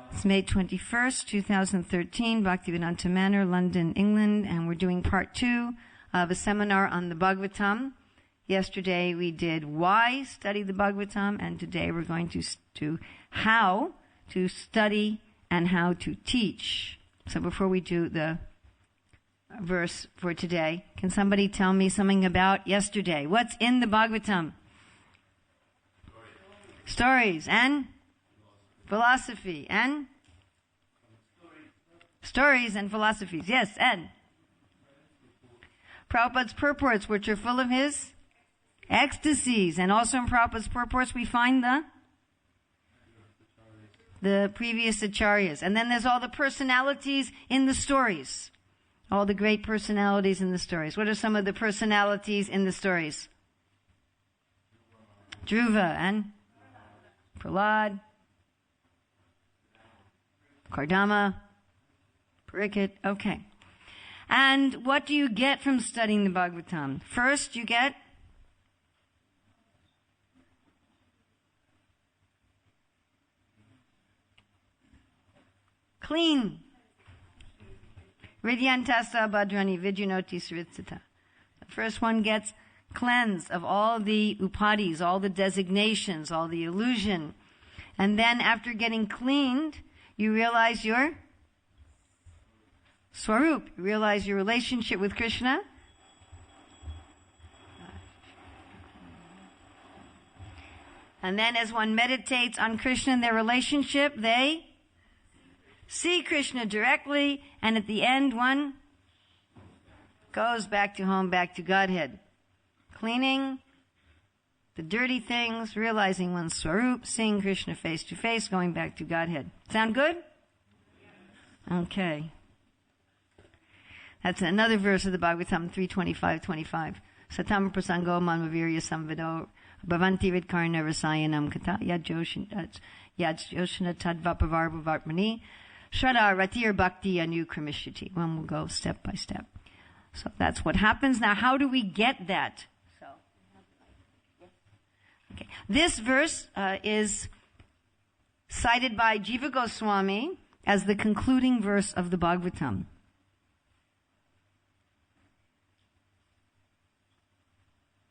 It's May 21st, 2013, Bhaktivedanta Manor, London, England, and we're doing part 2 of a seminar on the Bhagavatam. Yesterday we did why study the Bhagavatam, and today we're going to do how to study and how to teach. So before we do the verse for today, can somebody tell me something about yesterday? What's in the Bhagavatam? Stories and philosophy and stories and philosophies. Yes, and Prabhupada's purports, which are full of his ecstasies. And also in Prabhupada's purports we find the previous acharyas. And then there's all the personalities in the stories. All the great personalities in the stories. What are some of the personalities in the stories? Dhruva and Prahlad, Kardama, Parikshit. Okay. And what do you get from studying the Bhagavatam? First, you get clean. Ridyantasa Bhadrani Vijnanoti Sritsata. The first one gets cleansed of all the upadhis, all the designations, all the illusion. And then after getting cleaned, you realize your Swarup. You realize your relationship with Krishna. And then as one meditates on Krishna and their relationship, they see Krishna directly, and at the end one goes back to home, back to Godhead. Cleaning the dirty things, realizing one's Swarup, seeing Krishna face to face, going back to Godhead. Sound good? Okay. That's another verse of the Bhagavatam, 3:25-25. Satam prasango manmavirya samvido bhavanti vidkarna rasayanam kata yadjoshna tadvapavarva vartmani shraddha ratir bhakti anu kramishiti. One will go step by step. So that's what happens. Now how do we get that? Okay. This verse is cited by Jiva Goswami as the concluding verse of the Bhagavatam.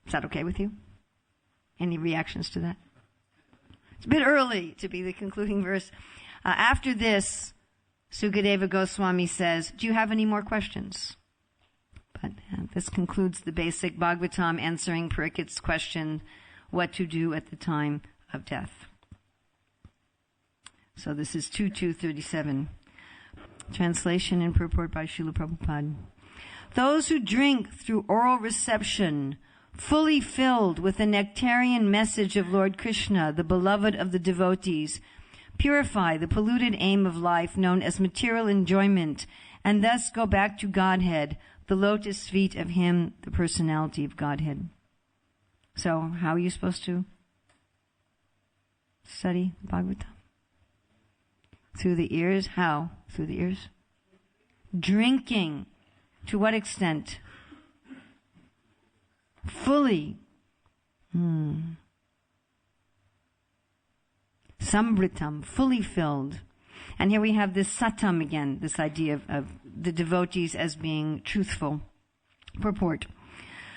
Is that okay with you? Any reactions to that? It's a bit early to be the concluding verse. After this, Sukadeva Goswami says, do you have any more questions? But this concludes the basic Bhagavatam, answering Parikshit's question, what to do at the time of death. So this is 2.2.37. Translation and purport by Srila Prabhupada. Those who drink through oral reception, fully filled with the nectarian message of Lord Krishna, the beloved of the devotees, purify the polluted aim of life known as material enjoyment, and thus go back to Godhead, the lotus feet of Him, the personality of Godhead. So, how are you supposed to study Bhagavatam? Through the ears? How? Through the ears? Drinking. To what extent? Fully. Sambritam, fully filled. And here we have this satam again, this idea of the devotees as being truthful. Purport.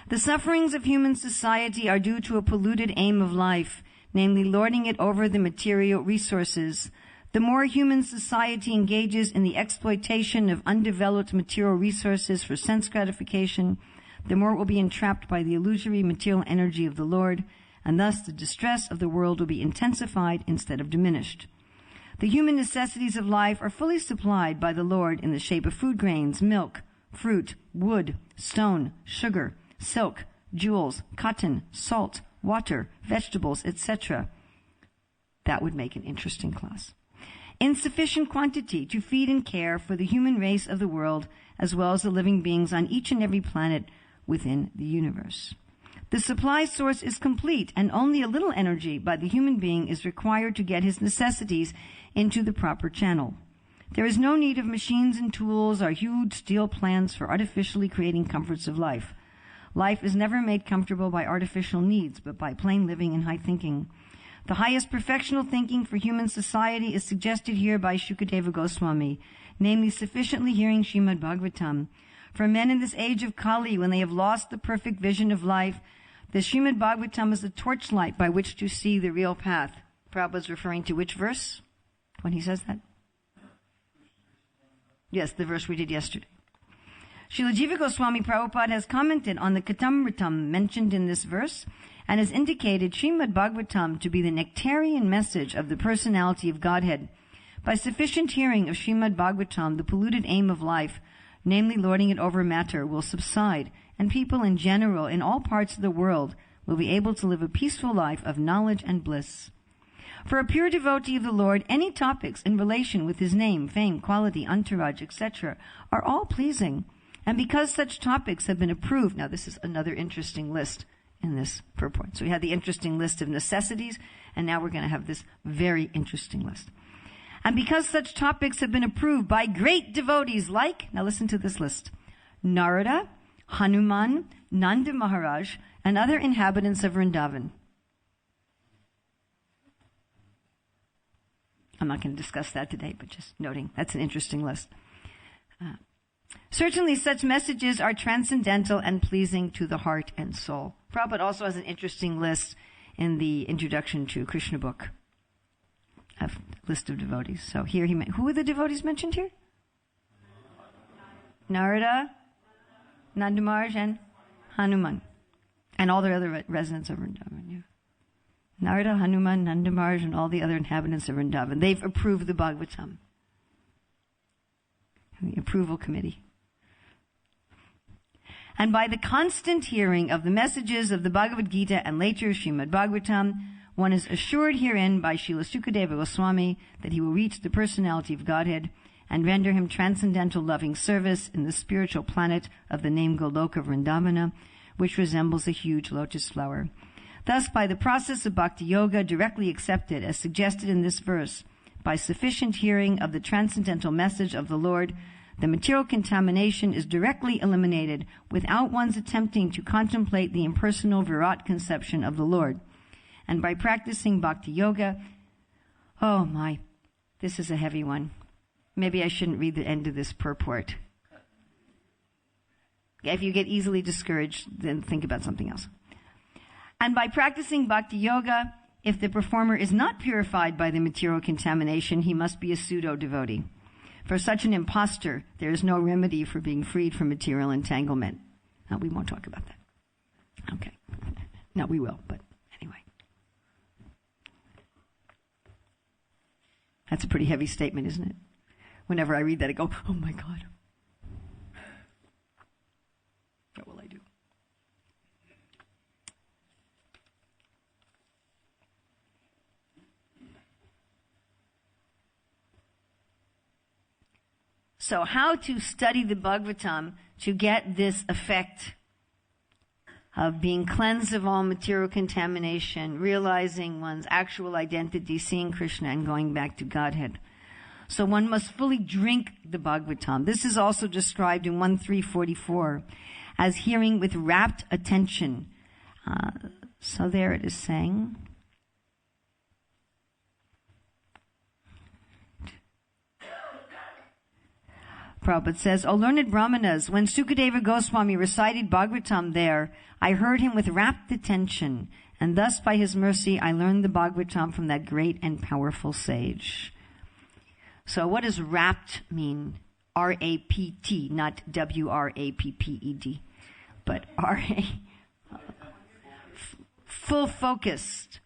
The sufferings of human society are due to a polluted aim of life, namely lording it over the material resources. The more human society engages in the exploitation of undeveloped material resources for sense gratification, the more it will be entrapped by the illusory material energy of the Lord, and thus the distress of the world will be intensified instead of diminished. The human necessities of life are fully supplied by the Lord in the shape of food grains, milk, fruit, wood, stone, sugar, silk, jewels, cotton, salt, water, vegetables, etc. That would make an interesting class. In sufficient quantity to feed and care for the human race of the world, as well as the living beings on each and every planet within the universe. The supply source is complete, and only a little energy by the human being is required to get his necessities into the proper channel. There is no need of machines and tools or huge steel plants for artificially creating comforts of life. Life is never made comfortable by artificial needs, but by plain living and high thinking. The highest perfectional thinking for human society is suggested here by Shukadeva Goswami, namely sufficiently hearing Srimad Bhagavatam. For men in this age of Kali, when they have lost the perfect vision of life, the Srimad Bhagavatam is a torchlight by which to see the real path. Prabhupada is referring to which verse when he says that? Yes, the verse we did yesterday. Srila Jiva Goswami Prabhupada has commented on the Katamritam mentioned in this verse and has indicated Srimad Bhagavatam to be the nectarian message of the personality of Godhead. By sufficient hearing of Srimad Bhagavatam, the polluted aim of life, namely lording it over matter, will subside, and people in general in all parts of the world will be able to live a peaceful life of knowledge and bliss. For a pure devotee of the Lord, any topics in relation with his name, fame, quality, entourage, etc. are all pleasing. And because such topics have been approved, now this is another interesting list in this purport. So we had the interesting list of necessities, and now we're going to have this very interesting list. And because such topics have been approved by great devotees like, now listen to this list, Narada, Hanuman, Nanda Maharaj, and other inhabitants of Vrindavan. I'm not going to discuss that today, but just noting that's an interesting list. Certainly such messages are transcendental and pleasing to the heart and soul. Prabhupada also has an interesting list in the introduction to Krishna book, a list of devotees. So here who are the devotees mentioned here? Narada, Nanda Maharaj, and Hanuman, and all the other residents of Vrindavan. Yeah. Narada, Hanuman, Nanda Maharaj, and all the other inhabitants of Vrindavan. They've approved the Bhagavatam. The approval committee. And by the constant hearing of the messages of the Bhagavad Gita and later Srimad Bhagavatam, one is assured herein by Srila Sukadeva Goswami that he will reach the personality of Godhead and render him transcendental loving service in the spiritual planet of the name Goloka Vrindavana, which resembles a huge lotus flower. Thus, by the process of bhakti yoga directly accepted as suggested in this verse, by sufficient hearing of the transcendental message of the Lord, the material contamination is directly eliminated without one's attempting to contemplate the impersonal Virat conception of the Lord. And by practicing bhakti yoga, oh my, this is a heavy one. Maybe I shouldn't read the end of this purport. If you get easily discouraged, then think about something else. And by practicing bhakti yoga, if the performer is not purified by the material contamination, he must be a pseudo-devotee. For such an impostor, there is no remedy for being freed from material entanglement. Now, we won't talk about that. Okay. No, we will, but anyway. That's a pretty heavy statement, isn't it? Whenever I read that, I go, oh my God. What will I do? So how to study the Bhagavatam to get this effect of being cleansed of all material contamination, realizing one's actual identity, seeing Krishna, and going back to Godhead. So one must fully drink the Bhagavatam. This is also described in 1.3.44 as hearing with rapt attention. So there it is saying, Prabhupada says, O learned Brahmanas, when Sukadeva Goswami recited Bhagavatam there, I heard him with rapt attention, and thus by his mercy I learned the Bhagavatam from that great and powerful sage. So what does rapt mean? R-A-P-T, not W-R-A-P-P-E-D, but R-A, full focused.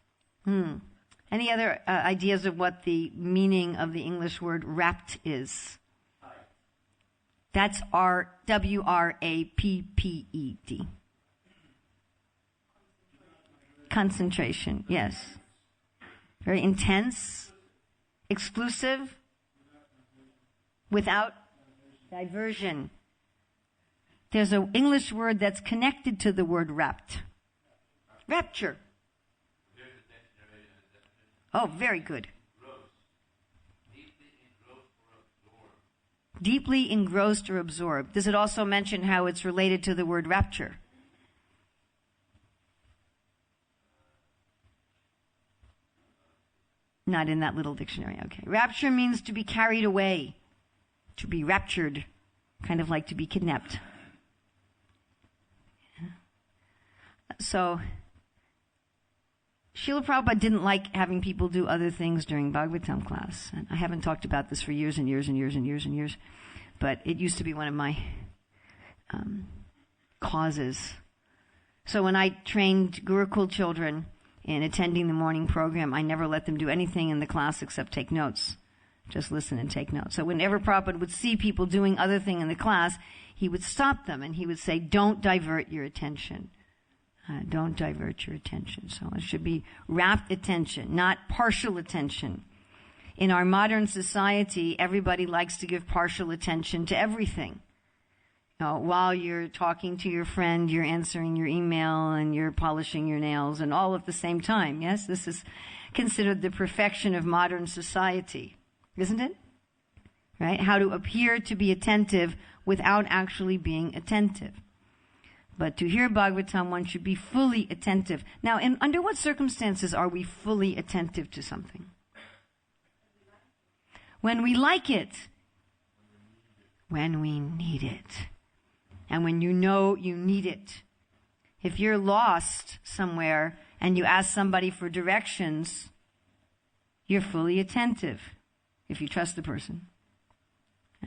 Any other ideas of what the meaning of the English word rapt is? That's W-R-A-P-P-E-D. Concentration, yes. Very intense, exclusive, without diversion. There's an English word that's connected to the word rapt. Rapture. Oh, very good. Deeply engrossed or absorbed. Does it also mention how it's related to the word rapture? Not in that little dictionary. Okay. Rapture means to be carried away, to be raptured, kind of like to be kidnapped. So, Srila Prabhupada didn't like having people do other things during Bhagavatam class. And I haven't talked about this for years and years and years and years and years, but it used to be one of my causes. So when I trained Gurukul children in attending the morning program, I never let them do anything in the class except take notes. Just listen and take notes. So whenever Prabhupada would see people doing other thing in the class, he would stop them and he would say, don't divert your attention. Don't divert your attention. So it should be rapt attention, not partial attention. In our modern society, everybody likes to give partial attention to everything. While you're talking to your friend, you're answering your email and you're polishing your nails and all at the same time. Yes, this is considered the perfection of modern society, isn't it? Right? How to appear to be attentive without actually being attentive. But to hear Bhagavatam, one should be fully attentive. Now, under what circumstances are we fully attentive to something? When we like it. When we need it. And when you know you need it. If you're lost somewhere and you ask somebody for directions, you're fully attentive if you trust the person.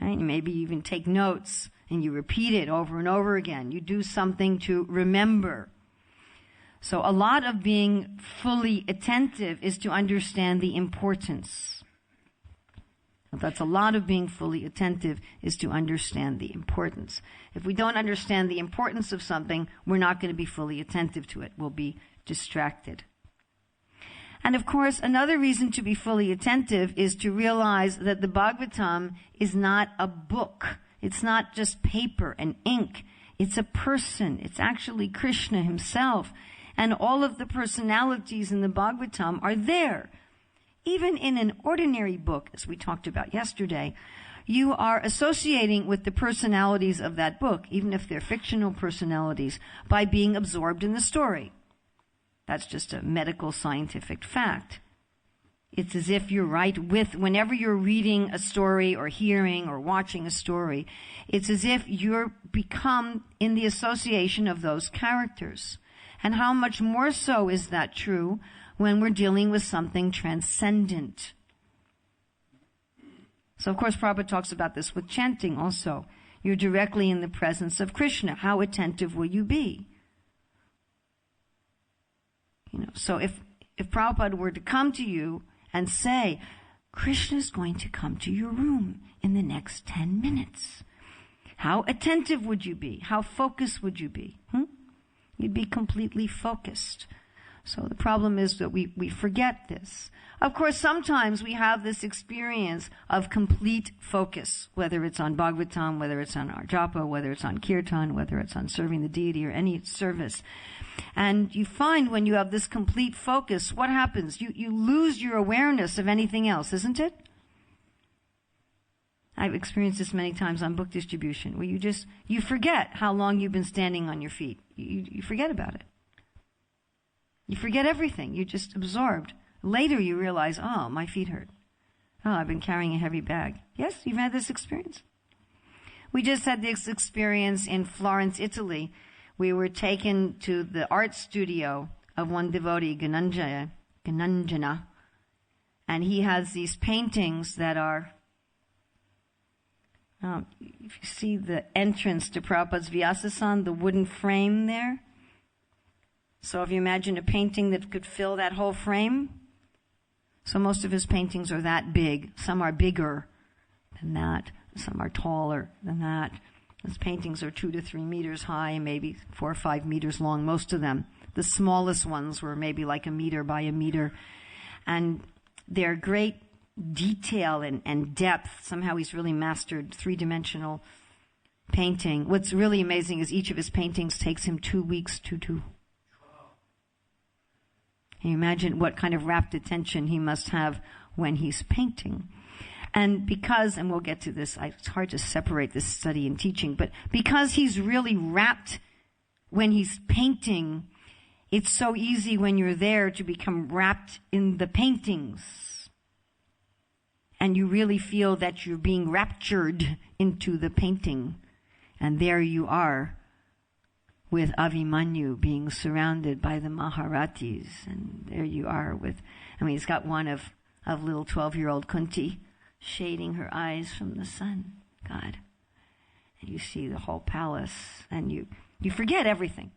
Right? Maybe you even take notes and you repeat it over and over again. You do something to remember. So a lot of being fully attentive is to understand the importance. That's a lot of being fully attentive is to understand the importance. If we don't understand the importance of something, we're not going to be fully attentive to it. We'll be distracted. And of course, another reason to be fully attentive is to realize that the Bhagavatam is not a book. It's not just paper and ink. It's a person. It's actually Krishna himself. And all of the personalities in the Bhagavatam are there. Even in an ordinary book, as we talked about yesterday, you are associating with the personalities of that book, even if they're fictional personalities, by being absorbed in the story. That's just a medical scientific fact. It's as if you're right with, whenever you're reading a story or hearing or watching a story, it's as if you're become in the association of those characters. And how much more so is that true when we're dealing with something transcendent? So of course Prabhupada talks about this with chanting also. You're directly in the presence of Krishna. How attentive will you be? So if Prabhupada were to come to you and say, Krishna's going to come to your room in the next 10 minutes. How attentive would you be? How focused would you be? You'd be completely focused. So the problem is that we forget this. Of course, sometimes we have this experience of complete focus, whether it's on Bhagavatam, whether it's on our japa, whether it's on kirtan, whether it's on serving the deity or any service. And you find when you have this complete focus, what happens? You lose your awareness of anything else, isn't it? I've experienced this many times on book distribution, where you forget how long you've been standing on your feet. You forget about it. You forget everything. You're just absorbed. Later you realize, oh, my feet hurt. Oh, I've been carrying a heavy bag. Yes, you've had this experience. We just had this experience in Florence, Italy. We were taken to the art studio of one devotee, Gananjana, and he has these paintings that are, if you see the entrance to Prabhupada's Vyasasan, the wooden frame there. So if you imagine a painting that could fill that whole frame, so most of his paintings are that big. Some are bigger than that. Some are taller than that. His paintings are 2 to 3 meters high, maybe 4 or 5 meters long, most of them. The smallest ones were maybe like 1 meter by 1 meter. And they're great detail and depth. Somehow he's really mastered 3-dimensional painting. What's really amazing is each of his paintings takes him 2 weeks to do. Can you imagine what kind of rapt attention he must have when he's painting? And because, and we'll get to this, it's hard to separate this study and teaching, but because he's really rapt when he's painting, it's so easy when you're there to become wrapped in the paintings. and you really feel that you're being raptured into the painting. And there you are with Abhimanyu being surrounded by the Maharatis. And there you are with, he's got one of little 12-year-old Kunti shading her eyes from the sun. God. And you see the whole palace, and you forget everything.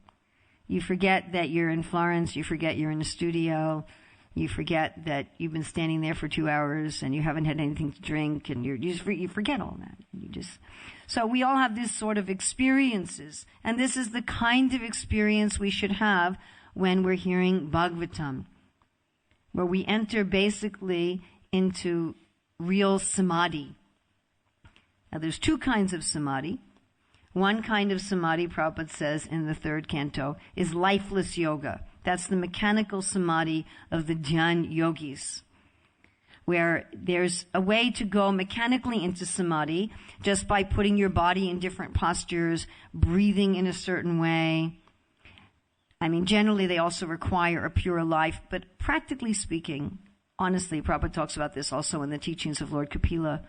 You forget that you're in Florence. You forget you're in the studio. You forget that you've been standing there for 2 hours and you haven't had anything to drink, and you forget all that. So we all have this sort of experiences, and this is the kind of experience we should have when we're hearing Bhagavatam, where we enter basically into real samadhi. Now there's two kinds of samadhi. One kind of samadhi, Prabhupada says in the 3rd canto, is lifeless yoga. That's the mechanical samadhi of the Dhyan yogis, where there's a way to go mechanically into samadhi just by putting your body in different postures, breathing in a certain way. Generally they also require a pure life, but practically speaking, honestly, Prabhupada talks about this also in the teachings of Lord Kapila,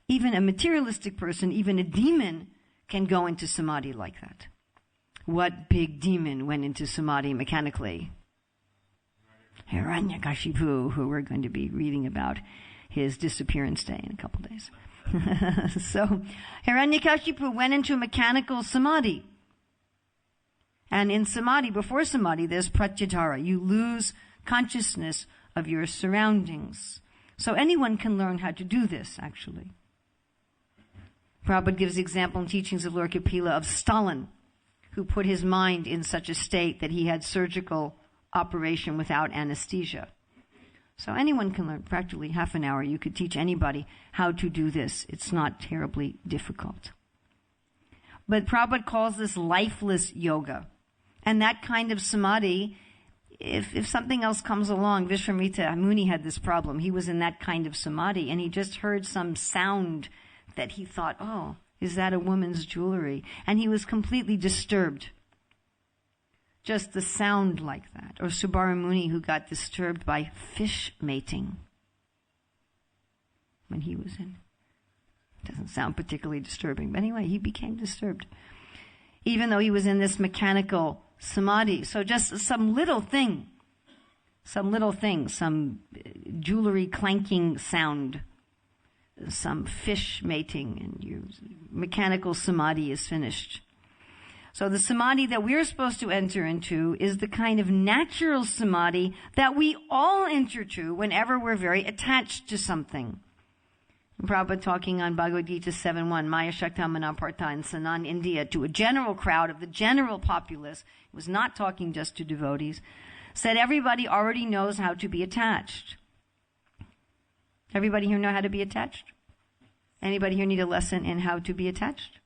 even a materialistic person, even a demon, can go into samadhi like that. What big demon went into samadhi mechanically? Hiranyakashipu, who we're going to be reading about his disappearance day in a couple days. So Hiranyakashipu went into mechanical samadhi. And in samadhi, before samadhi, there's pratyadhara. You lose consciousness of your surroundings. So anyone can learn how to do this, actually. Prabhupada gives the example in teachings of Lord Kapila of Stalin, who put his mind in such a state that he had surgical operation without anesthesia. So anyone can learn. Practically half an hour, you could teach anybody how to do this. It's not terribly difficult. But Prabhupada calls this lifeless yoga. And that kind of samadhi, if something else comes along, Vishwamitra Muni had this problem. He was in that kind of samadhi, and he just heard some sound that he thought, oh, is that a woman's jewelry? And he was completely disturbed. Just the sound like that. Or Subbaramuni, who got disturbed by fish mating when he was in. Doesn't sound particularly disturbing, but anyway, he became disturbed. Even though he was in this mechanical samadhi. So just some little thing, some jewelry clanking sound, some fish mating, and your mechanical samadhi is finished. So the samadhi that we're supposed to enter into is the kind of natural samadhi that we all enter to whenever we're very attached to something. Prabhupada talking on Bhagavad Gita 7.1, Maya Shakta Manapartha in Sanan, India, to a general crowd of the general populace, he was not talking just to devotees, said everybody already knows how to be attached. Everybody here know how to be attached? Anybody here need a lesson in how to be attached?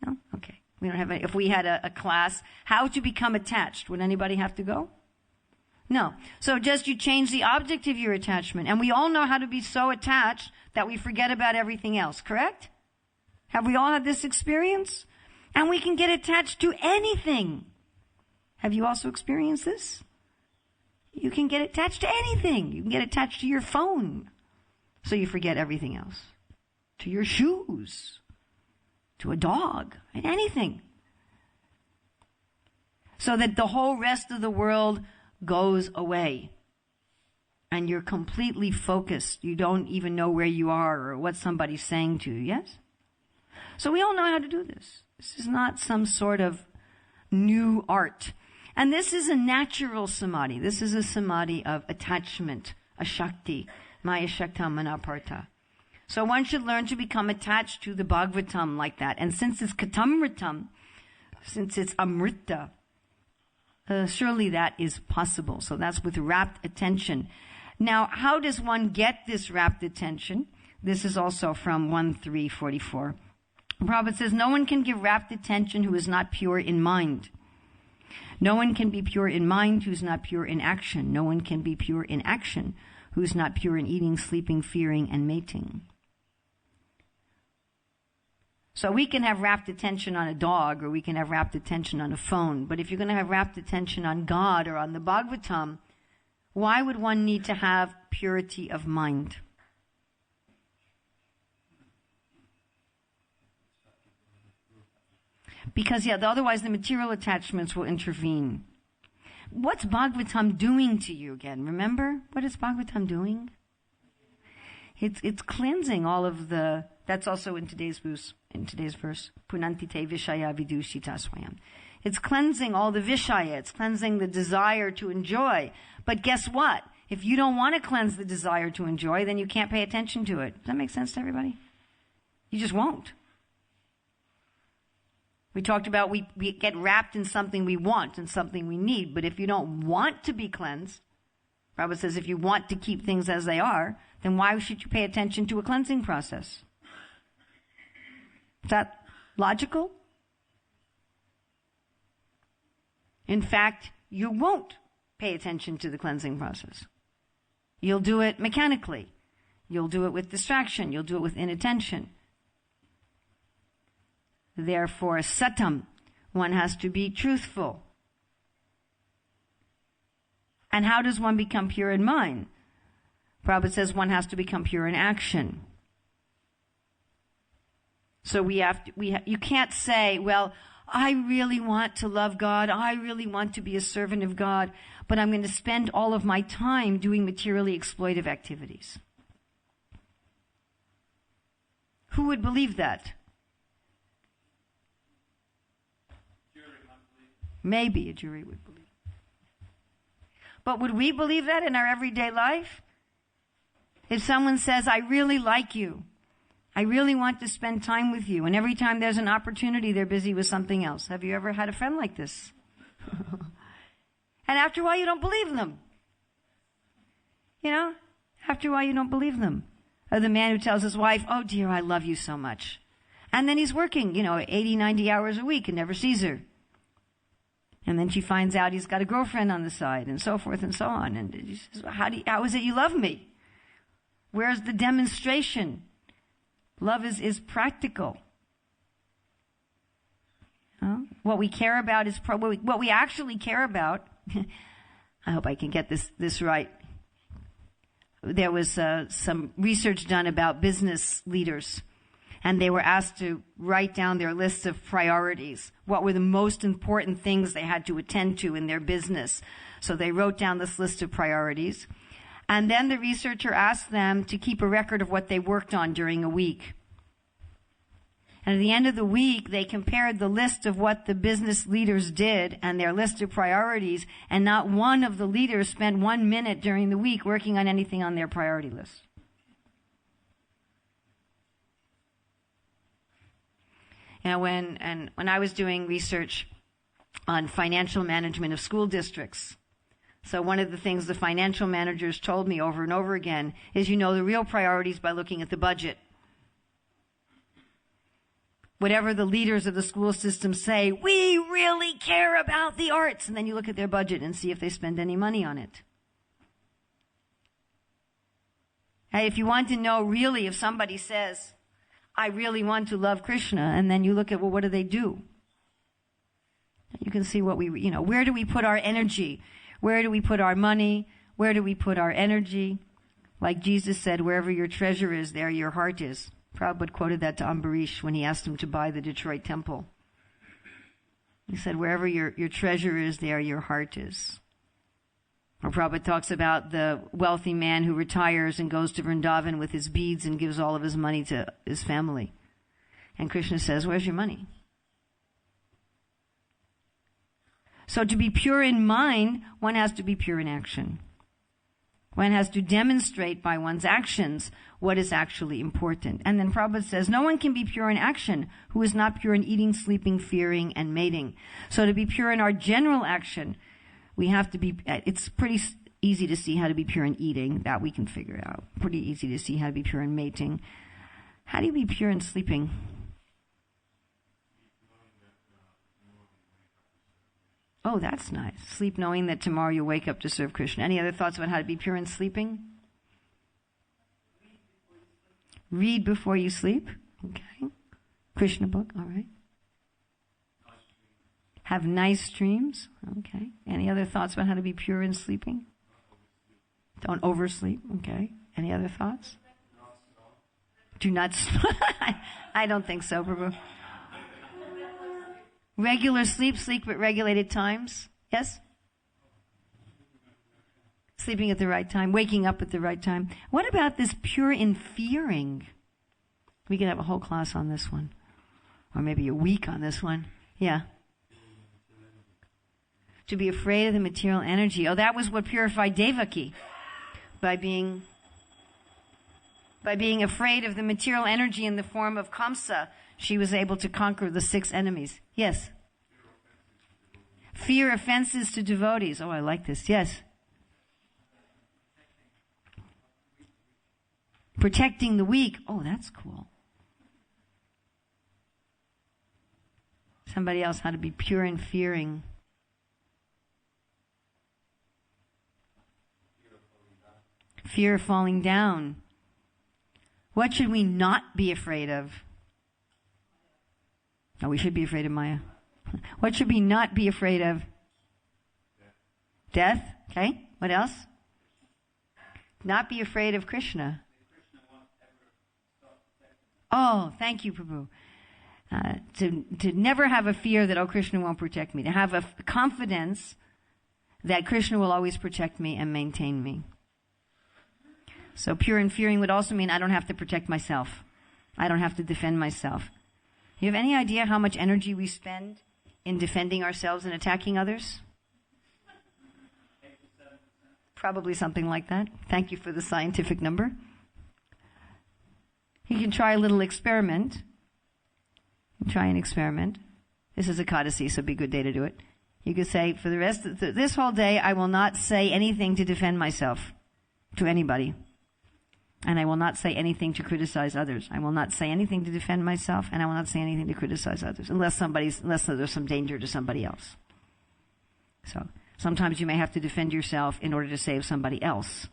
No? Okay. We don't have any. If we had a class, how to become attached, would anybody have to go? No. So just you change the object of your attachment. And we all know how to be so attached that we forget about everything else, correct? Have we all had this experience? And we can get attached to anything. Have you also experienced this? You can get attached to anything. You can get attached to your phone. So you forget everything else. To your shoes. To a dog. Anything. So that the whole rest of the world goes away. And you're completely focused. You don't even know where you are or what somebody's saying to you. Yes? So we all know how to do this. This is not some sort of new art. And this is a natural samadhi. This is a samadhi of attachment, a shakti, maya shakta manapartha. So one should learn to become attached to the Bhagavatam like that. And since it's katamritam, since it's amrita, surely that is possible. So that's with rapt attention. Now, how does one get this rapt attention? This is also from 1.3.44. Prabhupada says, no one can give rapt attention who is not pure in mind. No one can be pure in mind who's not pure in action. No one can be pure in action who's not pure in eating, sleeping, fearing, and mating. So we can have rapt attention on a dog, or we can have rapt attention on a phone. But if you're going to have rapt attention on God or on the Bhagavatam, why would one need to have purity of mind. Because, otherwise the material attachments will intervene. What's Bhagavatam doing to you again? Remember? What is Bhagavatam doing? It's cleansing all of the, that's also in today's verse, Punantite Vishaya Vidushita Swayam. It's cleansing all the Vishaya, it's cleansing the desire to enjoy. But guess what? If you don't want to cleanse the desire to enjoy, then you can't pay attention to it. Does that make sense to everybody? You just won't. We talked about we get wrapped in something we want and something we need. But if you don't want to be cleansed, Prabhupada says if you want to keep things as they are, then why should you pay attention to a cleansing process? Is that logical? In fact, you won't pay attention to the cleansing process. You'll do it mechanically. You'll do it with distraction. You'll do it with inattention. Therefore, satam, one has to be truthful. And how does one become pure in mind? Prabhupada says one has to become pure in action. So you can't say, well, I really want to love God. I really want to be a servant of God, but I'm going to spend all of my time doing materially exploitive activities. Who would believe that? Maybe a jury would believe. But would we believe that in our everyday life? If someone says, I really like you, I really want to spend time with you, and every time there's an opportunity, they're busy with something else. Have you ever had a friend like this? And after a while, you don't believe them. After a while, you don't believe them. Or the man who tells his wife, oh dear, I love you so much. And then he's working, 80, 90 hours a week and never sees her. And then she finds out he's got a girlfriend on the side, and so forth and so on. And she says, how is it you love me? Where's the demonstration? Love is practical. What we care about is what we actually care about. I hope I can get this right. There was some research done about business leaders. And they were asked to write down their list of priorities. What were the most important things they had to attend to in their business? So they wrote down this list of priorities. And then the researcher asked them to keep a record of what they worked on during a week. And at the end of the week, they compared the list of what the business leaders did and their list of priorities, and not one of the leaders spent 1 minute during the week working on anything on their priority list. When I was doing research on financial management of school districts, so one of the things the financial managers told me over and over again is the real priorities by looking at the budget. Whatever the leaders of the school system say, we really care about the arts, and then you look at their budget and see if they spend any money on it. Hey, if you want to know really if somebody says, I really want to love Krishna, and then you look at, well, what do they do? You can see what where do we put our energy? Where do we put our money? Where do we put our energy? Like Jesus said, wherever your treasure is, there your heart is. Prabhupada quoted that to Ambarish when he asked him to buy the Detroit temple. He said, wherever your treasure is, there your heart is. Or Prabhupada talks about the wealthy man who retires and goes to Vrindavan with his beads and gives all of his money to his family. And Krishna says, where's your money? So to be pure in mind, one has to be pure in action. One has to demonstrate by one's actions what is actually important. And then Prabhupada says, no one can be pure in action who is not pure in eating, sleeping, fearing, and mating. So to be pure in our general action, we have to be, it's pretty easy to see how to be pure in eating. That we can figure out. Pretty easy to see how to be pure in mating. How do you be pure in sleeping? Oh, that's nice. Sleep knowing that tomorrow you'll wake up to serve Krishna. Any other thoughts about how to be pure in sleeping? Read before you sleep. Okay. Krishna book. All right. Have nice dreams. Okay. Any other thoughts about how to be pure in sleeping? Don't oversleep. Okay. Any other thoughts? Do not. I don't think so, Prabhu. Regular sleep at regulated times. Yes? Sleeping at the right time, waking up at the right time. What about this pure in fearing? We could have a whole class on this one. Or maybe a week on this one. Yeah. To be afraid of the material energy. Oh, that was what purified Devaki. By being afraid of the material energy in the form of Kamsa, she was able to conquer the 6 enemies. Yes. Fear offenses to devotees. Oh, I like this. Yes. Protecting the weak. Oh, that's cool. Somebody else, how to be pure in fearing. Fear of falling down. What should we not be afraid of? Oh, we should be afraid of Maya. What should we not be afraid of? Death. Okay. What else? Not be afraid of Krishna. Oh, thank you, Prabhu. To never have a fear that, oh, Krishna won't protect me. To have a confidence that Krishna will always protect me and maintain me. So pure in fearing would also mean I don't have to protect myself. I don't have to defend myself. You have any idea how much energy we spend in defending ourselves and attacking others? Probably something like that. Thank you for the scientific number. You can try a little experiment. Try an experiment. This is Ekadasi, so it'd be a good day to do it. You could say, for the rest of this whole day, I will not say anything to defend myself to anybody. And I will not say anything to criticize others. I will not say anything to defend myself, and I will not say anything to criticize others, unless there's some danger to somebody else. So, sometimes you may have to defend yourself in order to save somebody else.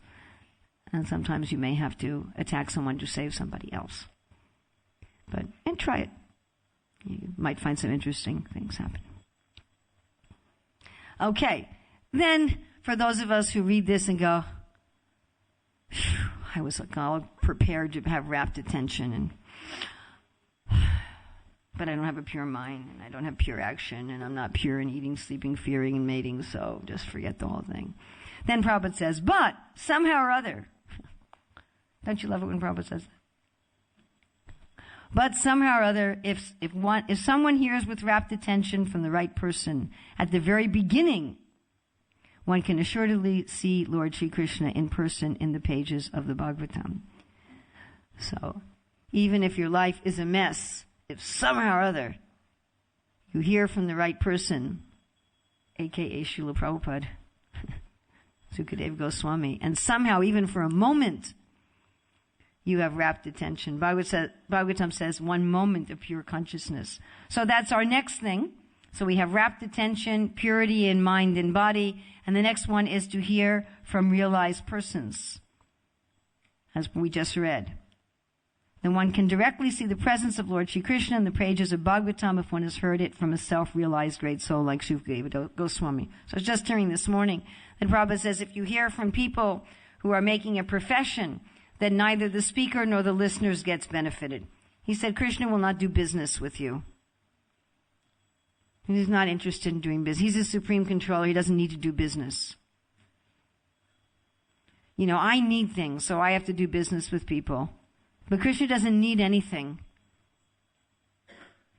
And sometimes you may have to attack someone to save somebody else. And try it. You might find some interesting things happening. Okay. Then, for those of us who read this and go, I was all prepared to have rapt attention, but I don't have a pure mind, and I don't have pure action, and I'm not pure in eating, sleeping, fearing, and mating, so just forget the whole thing. Then Prabhupada says, but somehow or other, don't you love it when Prabhupada says that? But somehow or other, if someone hears with rapt attention from the right person at the very beginning, one can assuredly see Lord Sri Krishna in person in the pages of the Bhagavatam. So, even if your life is a mess, if somehow or other you hear from the right person, aka Srila Prabhupada, Sukadeva Goswami, and somehow, even for a moment, you have rapt attention. Bhagavatam says 1 moment of pure consciousness. So that's our next thing. So we have rapt attention, purity in mind and body, and the next one is to hear from realized persons, as we just read. Then one can directly see the presence of Lord Sri Krishna in the pages of Bhagavatam if one has heard it from a self-realized great soul like Sukadeva Goswami. So I was just hearing this morning that Prabhupada says if you hear from people who are making a profession, that neither the speaker nor the listeners gets benefited. He said Krishna will not do business with you. He's not interested in doing business. He's a supreme controller. He doesn't need to do business. I need things, so I have to do business with people. But Krishna doesn't need anything.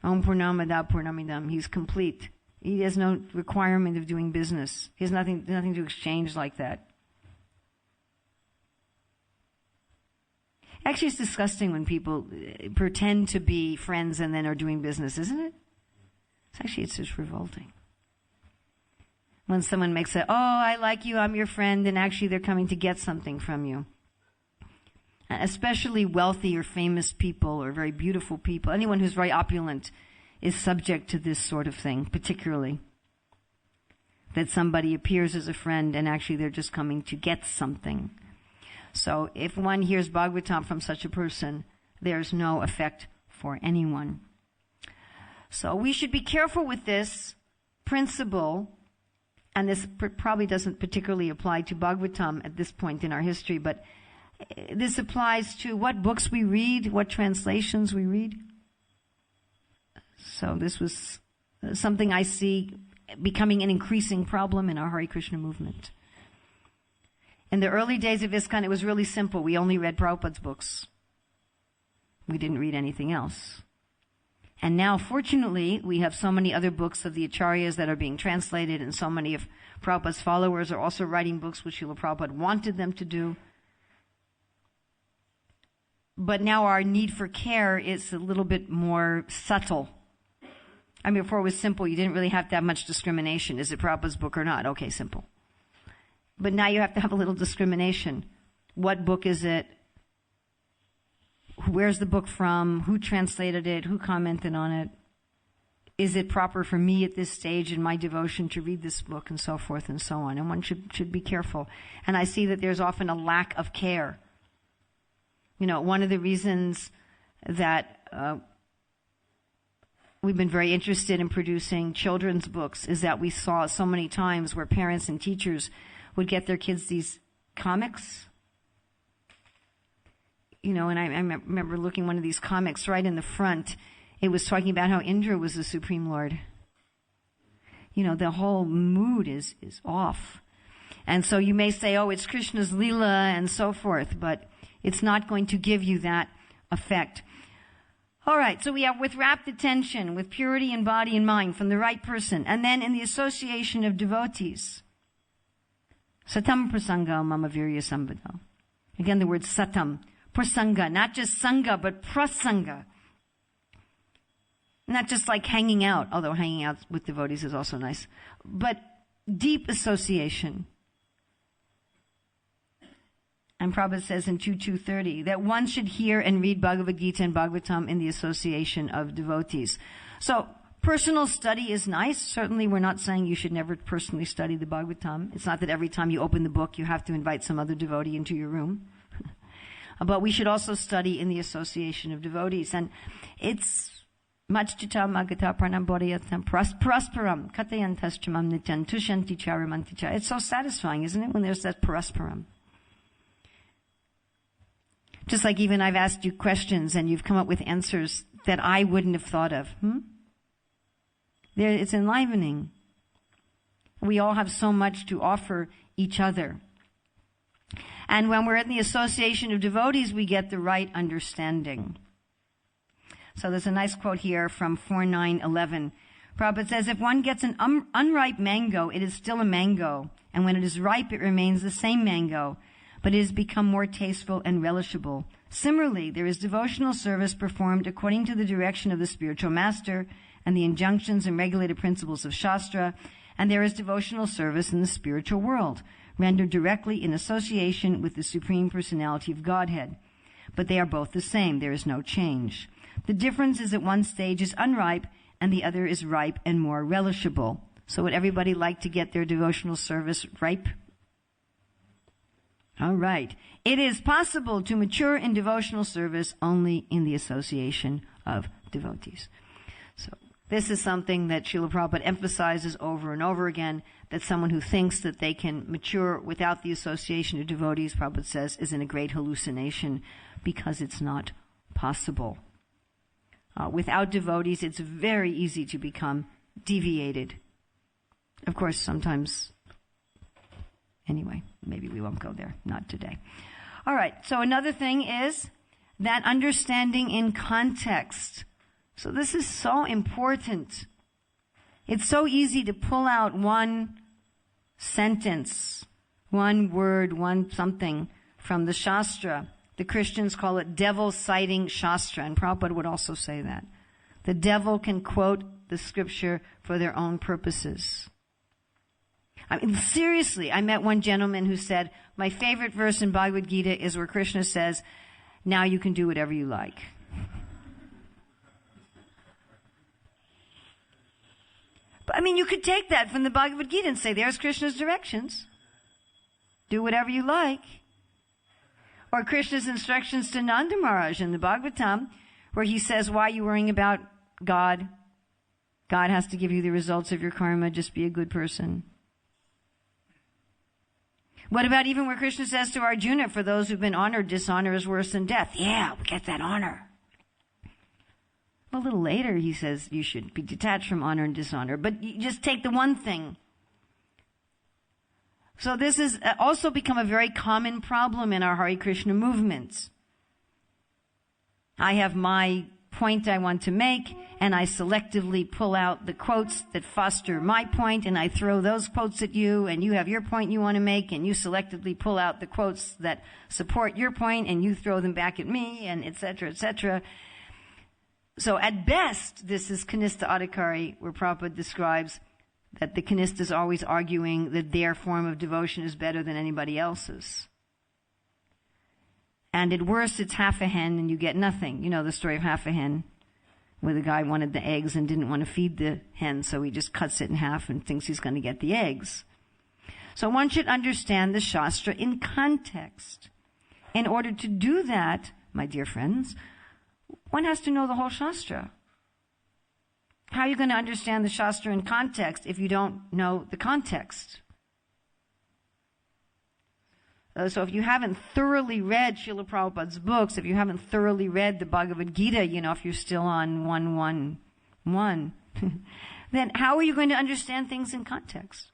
Om Purnamada Purnamidam. He's complete. He has no requirement of doing business. He has nothing to exchange like that. Actually, it's disgusting when people pretend to be friends and then are doing business, isn't it? It's just revolting. When someone makes it, oh, I like you, I'm your friend, and actually they're coming to get something from you. Especially wealthy or famous people or very beautiful people. Anyone who's very opulent is subject to this sort of thing, particularly. That somebody appears as a friend and actually they're just coming to get something. So if one hears Bhagavatam from such a person, there's no effect for anyone. So we should be careful with this principle and this probably doesn't particularly apply to Bhagavatam at this point in our history, but this applies to what books we read, what translations we read. So this was something I see becoming an increasing problem in our Hare Krishna movement. In the early days of ISKCON, it was really simple. We only read Prabhupada's books. We didn't read anything else. And now, fortunately, we have so many other books of the Acharyas that are being translated, and so many of Prabhupada's followers are also writing books which Srila Prabhupada wanted them to do. But now our need for care is a little bit more subtle. I mean, before it was simple. You didn't really have to have much discrimination. Is it Prabhupada's book or not? Okay, simple. But now you have to have a little discrimination. What book is it? Where's the book from? Who translated it? Who commented on it? Is it proper for me at this stage in my devotion to read this book, and so forth and so on? And one should be careful. And I see that there's often a lack of care. You know, one of the reasons that we've been very interested in producing children's books is that we saw so many times where parents and teachers would get their kids these comics. You know, and I remember looking one of these comics right in the front. It was talking about how Indra was the Supreme Lord. You know, the whole mood is off. And so you may say, oh, it's Krishna's Leela and so forth, but it's not going to give you that effect. All right, so we have with rapt attention, with purity in body and mind from the right person, and then in the association of devotees. Satam prasanga mama virya sambhado. Again, the word satam. Prasanga, not just sangha, but prasanga. Not just like hanging out, although hanging out with devotees is also nice, but deep association. And Prabhupada says in 2.2.30 that one should hear and read Bhagavad Gita and Bhagavatam in the association of devotees. So personal study is nice. Certainly we're not saying you should never personally study the Bhagavatam. It's not that every time you open the book you have to invite some other devotee into your room. But we should also study in the association of devotees. And it's Majchita Magata Pranam Bodhayatam Parasparam Katayantaschamam Nityan Tushanti Charamanticha. It's so satisfying, isn't it, when there's that Parasparam? Just like even I've asked you questions and you've come up with answers that I wouldn't have thought of. It's enlivening. We all have so much to offer each other. And when we're in the association of devotees, we get the right understanding. So there's a nice quote here from 4.9.11. Prabhupada says, if one gets an unripe mango, it is still a mango. And when it is ripe, it remains the same mango, but it has become more tasteful and relishable. Similarly, there is devotional service performed according to the direction of the spiritual master and the injunctions and regulated principles of Shastra, and there is devotional service in the spiritual world, rendered directly in association with the Supreme Personality of Godhead. But they are both the same. There is no change. The difference is that one stage is unripe and the other is ripe and more relishable. So would everybody like to get their devotional service ripe? All right. It is possible to mature in devotional service only in the association of devotees. So this is something that Srila Prabhupada emphasizes over and over again, that someone who thinks that they can mature without the association of devotees, Prabhupada says, is in a great hallucination, because it's not possible. Without devotees, it's very easy to become deviated. Of course, sometimes, anyway, maybe we won't go there, not today. All right, so another thing is that understanding in context. So this is so important. It's so easy to pull out one sentence, one word, one something from the Shastra. The Christians call it devil-citing Shastra, and Prabhupada would also say that. The devil can quote the scripture for their own purposes. I mean, seriously, I met one gentleman who said, my favorite verse in Bhagavad Gita is where Krishna says, now you can do whatever you like. But I mean, you could take that from the Bhagavad Gita and say, there's Krishna's directions. Do whatever you like. Or Krishna's instructions to Nanda Maharaj in the Bhagavatam, where he says, why are you worrying about God? God has to give you the results of your karma. Just be a good person. What about even where Krishna says to Arjuna, for those who've been honored, dishonor is worse than death? Yeah, we get that honor. A little later, he says you should be detached from honor and dishonor, but you just take the one thing. So this has also become a very common problem in our Hare Krishna movements. I have my point I want to make, and I selectively pull out the quotes that foster my point, and I throw those quotes at you, and you have your point you want to make, and you selectively pull out the quotes that support your point, and you throw them back at me, and et cetera, et cetera. So at best, this is Kanista Adhikari, where Prabhupada describes that the Kanista is always arguing that their form of devotion is better than anybody else's. And at worst, it's half a hen and you get nothing. You know the story of half a hen, where the guy wanted the eggs and didn't want to feed the hen, so he just cuts it in half and thinks he's going to get the eggs. So one should understand the Shastra in context. In order to do that, my dear friends, one has to know the whole Shastra. How are you going to understand the Shastra in context if you don't know the context? So if you haven't thoroughly read Srila Prabhupada's books, if you haven't thoroughly read the Bhagavad Gita, if you're still on 111, then how are you going to understand things in context?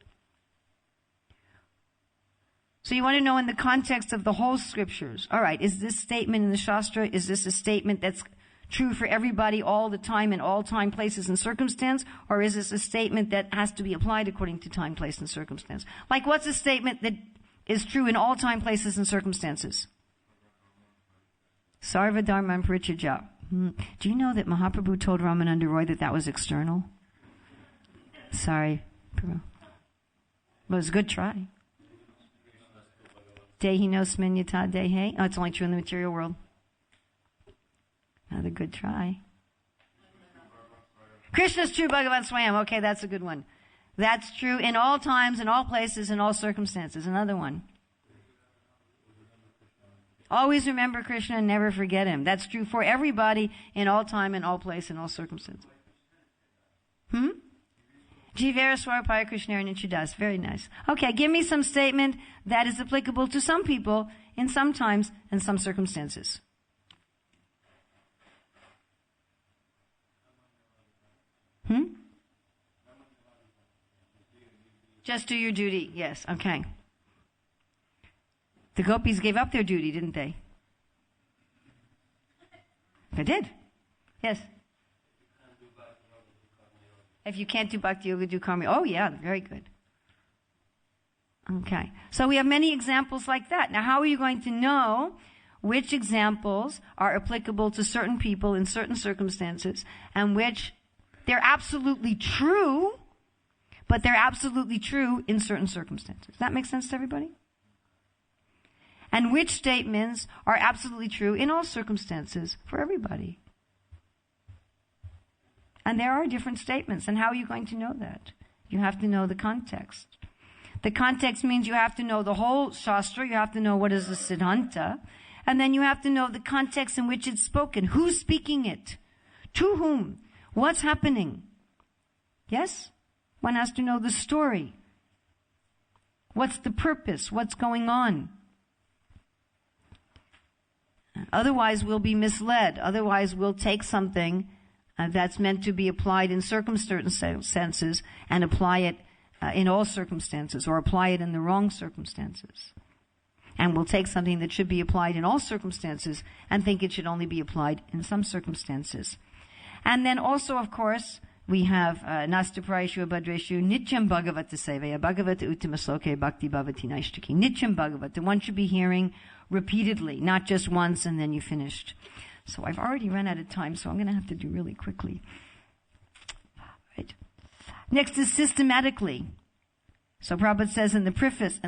So you want to know in the context of the whole scriptures. All right, is this statement in the Shastra, is this a statement that's true for everybody all the time in all time, places, and circumstance? Or is this a statement that has to be applied according to time, place, and circumstance? Like, what's a statement that is true in all time, places, and circumstances? Sarva Dharma Parityajya. Do you know that Mahaprabhu told Ramananda Roy that was external? Sorry. But it was a good try. Dehi no sminyata dehe. Oh, it's only true in the material world. Another good try. Krishna's true Bhagavan Swayam. Okay, that's a good one. That's true in all times, in all places, in all circumstances. Another one. Always remember Krishna and never forget him. That's true for everybody in all time, in all place, in all circumstances. Jivera Swarapaya Krishna Nichudas. Very nice. Okay, give me some statement that is applicable to some people in some times and some circumstances. Just do your duty. Yes, okay. The gopis gave up their duty, didn't they? They did. Yes. If you can't do bhakti yoga, do karma. Oh yeah, very good. Okay. So we have many examples like that. Now how are you going to know which examples are applicable to certain people in certain circumstances and which they're absolutely true, but they're absolutely true in certain circumstances? Does that make sense to everybody? And which statements are absolutely true in all circumstances for everybody? And there are different statements. And how are you going to know that? You have to know the context. The context means you have to know the whole Shastra. You have to know what is the Siddhanta. And then you have to know the context in which it's spoken. Who's speaking it? To whom? What's happening? Yes? One has to know the story. What's the purpose? What's going on? Otherwise, we'll be misled. Otherwise, we'll take something that's meant to be applied in circumstances and apply it in all circumstances, or apply it in the wrong circumstances. And we'll take something that should be applied in all circumstances and think it should only be applied in some circumstances. And then also, of course, we have Nasta Prayeshu Abhadreshu Nityam Bhagavata Sevaya Bhagavata Uttima Sloke Bhakti Bhavati Naishtaki. Nityam Bhagavata. One should be hearing repeatedly, not just once and then you finished. So I've already run out of time, so I'm going to have to do really quickly. Right. Next is systematically. So Prabhupada says in the preface,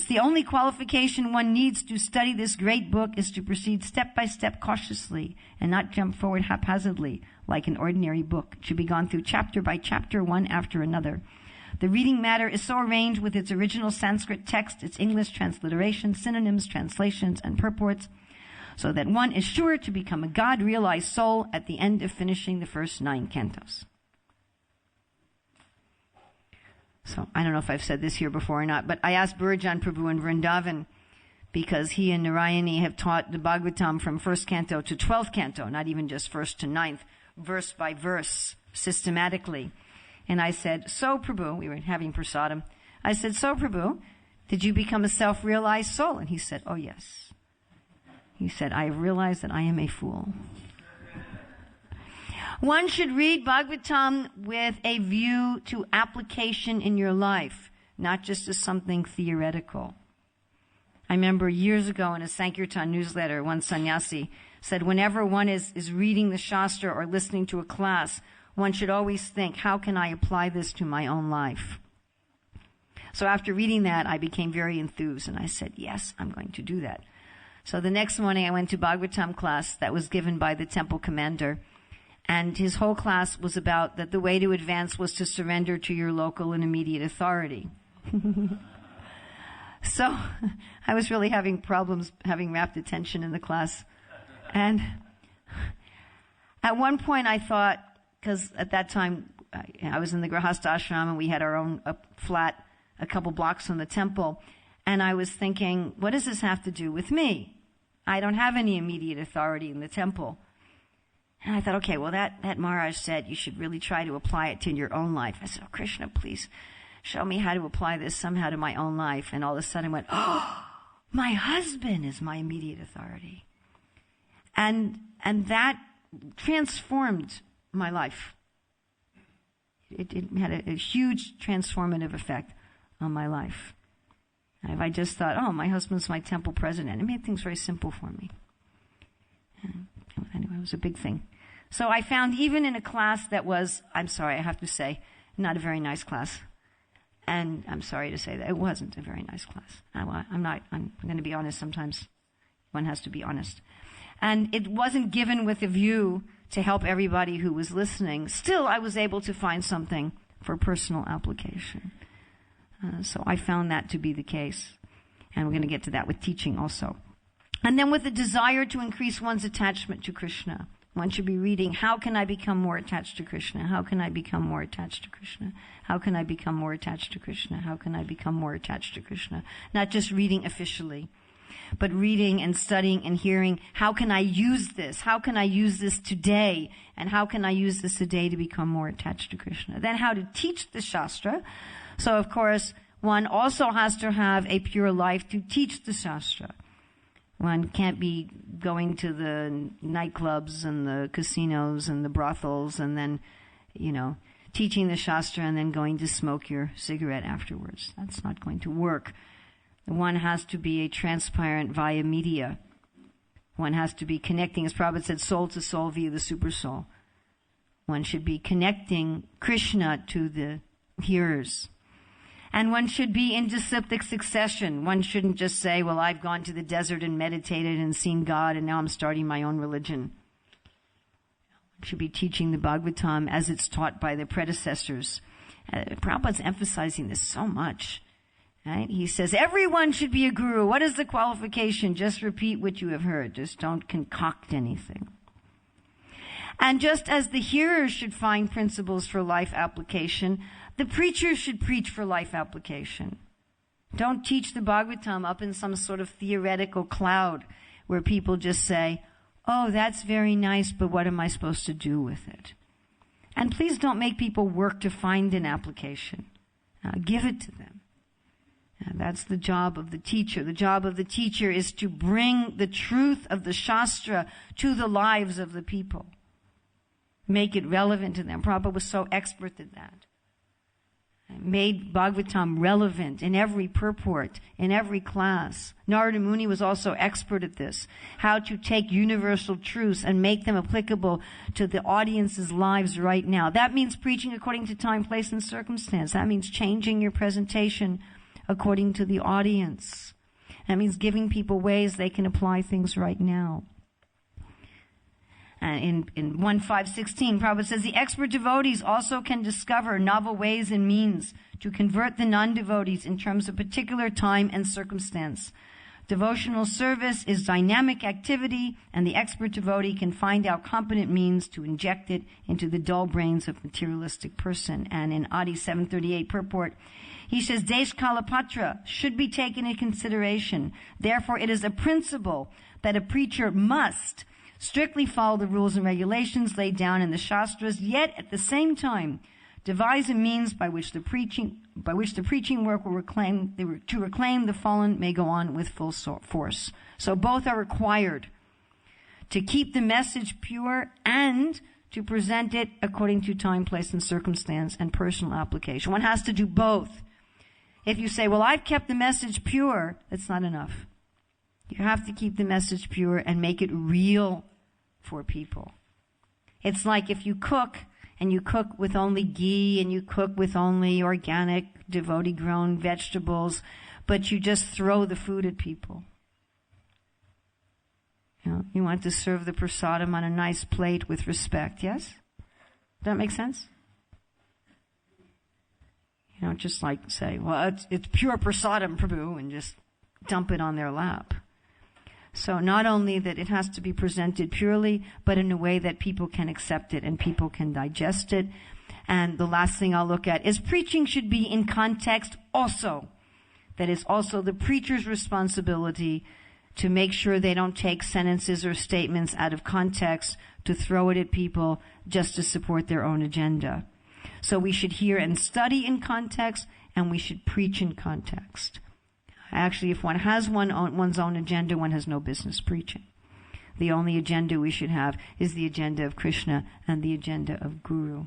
the only qualification one needs to study this great book is to proceed step by step cautiously and not jump forward haphazardly like an ordinary book. It should be gone through chapter by chapter, one after another. The reading matter is so arranged with its original Sanskrit text, its English transliteration, synonyms, translations, and purports, so that one is sure to become a God-realized soul at the end of finishing the first 9 cantos. So I don't know if I've said this here before or not, but I asked Burjan Prabhu in Vrindavan, because he and Narayani have taught the Bhagavatam from 1st canto to 12th canto, not even just 1st to 9th, verse by verse, systematically. And I said, so Prabhu, we were having prasadam, I said, so Prabhu, did you become a self-realized soul? And he said, oh yes. He said, I have realized that I am a fool. One should read Bhagavatam with a view to application in your life, not just as something theoretical. I remember years ago in a Sankirtan newsletter, one sannyasi said, whenever one is reading the Shastra or listening to a class, one should always think, how can I apply this to my own life? So after reading that, I became very enthused, and I said, yes, I'm going to do that. So the next morning I went to Bhagavatam class that was given by the temple commander, and his whole class was about that the way to advance was to surrender to your local and immediate authority. So I was really having problems having rapt attention in the class. And at one point I thought, because at that time I was in the Grihastha ashram and we had our own flat a couple blocks from the temple, and I was thinking, what does this have to do with me? I don't have any immediate authority in the temple. And I thought, okay, well that Maharaj said you should really try to apply it to your own life. I said, oh Krishna, please show me how to apply this somehow to my own life. And all of a sudden I went, oh, my husband is my immediate authority. And that transformed my life. It had a huge transformative effect on my life. If I just thought, oh, my husband's my temple president, it made things very simple for me. And anyway, it was a big thing. So I found even in a class that was, I'm sorry, I have to say, not a very nice class. And I'm sorry to say that it wasn't a very nice class. I'm going to be honest. Sometimes one has to be honest. And it wasn't given with a view to help everybody who was listening. Still, I was able to find something for personal application. So I found that to be the case. And we're going to get to that with teaching also. And then with the desire to increase one's attachment to Krishna. One should be reading, how can I become more attached to Krishna? How can I become more attached to Krishna? How can I become more attached to Krishna? How can I become more attached to Krishna? Not just reading officially, but reading and studying and hearing, how can I use this? How can I use this today? And how can I use this today to become more attached to Krishna? Then how to teach the Shastra. So of course, one also has to have a pure life to teach the Shastra. One can't be going to the nightclubs and the casinos and the brothels and then, teaching the Shastra and then going to smoke your cigarette afterwards. That's not going to work. One has to be a transparent via media. One has to be connecting, as Prabhupada said, soul to soul via the super soul. One should be connecting Krishna to the hearers. And one should be in disciplic succession. One shouldn't just say, well, I've gone to the desert and meditated and seen God and now I'm starting my own religion. One should be teaching the Bhagavatam as it's taught by the predecessors. Prabhupada's emphasizing this so much. Right? He says, everyone should be a guru. What is the qualification? Just repeat what you have heard. Just don't concoct anything. And just as the hearers should find principles for life application, the preachers should preach for life application. Don't teach the Bhagavatam up in some sort of theoretical cloud where people just say, oh, that's very nice, but what am I supposed to do with it? And please don't make people work to find an application. Give it to them. That's the job of the teacher. The job of the teacher is to bring the truth of the Shastra to the lives of the people. Make it relevant to them. Prabhupada was so expert at that. Made Bhagavatam relevant in every purport, in every class. Narada Muni was also expert at this. How to take universal truths and make them applicable to the audience's lives right now. That means preaching according to time, place, and circumstance. That means changing your presentation according to the audience. That means giving people ways they can apply things right now. In 1.5.16, Prabhupada says, the expert devotees also can discover novel ways and means to convert the non-devotees in terms of particular time and circumstance. Devotional service is dynamic activity, and the expert devotee can find out competent means to inject it into the dull brains of materialistic person. And in Adi 738 purport, he says, Desh Kalapatra should be taken into consideration. Therefore, it is a principle that a preacher must strictly follow the rules and regulations laid down in the Shastras, yet at the same time devise a means by which the preaching work will reclaim the fallen may go on with full force. So both are required to keep the message pure and to present it according to time, place, and circumstance and personal application. One has to do both. If you say, well, I've kept the message pure, that's not enough. You have to keep the message pure and make it real for people. It's like if you cook, and you cook with only ghee, and you cook with only organic, devotee-grown vegetables, but you just throw the food at people. You want to serve the prasadam on a nice plate with respect, yes? Does that make sense? You don't just like say, well, it's pure prasadam, Prabhu, and just dump it on their lap. So not only that it has to be presented purely, but in a way that people can accept it and people can digest it. And the last thing I'll look at is preaching should be in context also. That is also the preacher's responsibility to make sure they don't take sentences or statements out of context to throw it at people just to support their own agenda. So we should hear and study in context, and we should preach in context. Actually, if one has one's own agenda, one has no business preaching. The only agenda we should have is the agenda of Krishna and the agenda of Guru.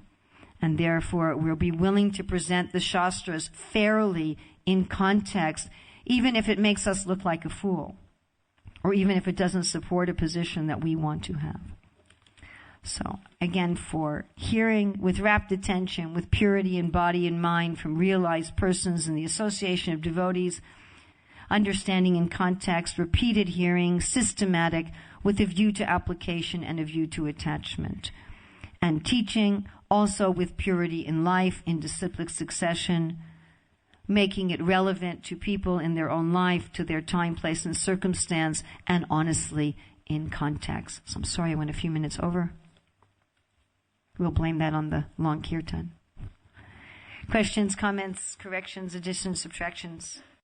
And therefore, we'll be willing to present the Shastras fairly in context, even if it makes us look like a fool, or even if it doesn't support a position that we want to have. So, again, for hearing with rapt attention, with purity in body and mind from realized persons in the association of devotees, understanding in context, repeated hearing, systematic, with a view to application and a view to attachment. And teaching also with purity in life, in disciplic succession, making it relevant to people in their own life, to their time, place, and circumstance, and honestly in context. So I'm sorry I went a few minutes over. We'll blame that on the long kirtan. Questions, comments, corrections, additions, subtractions?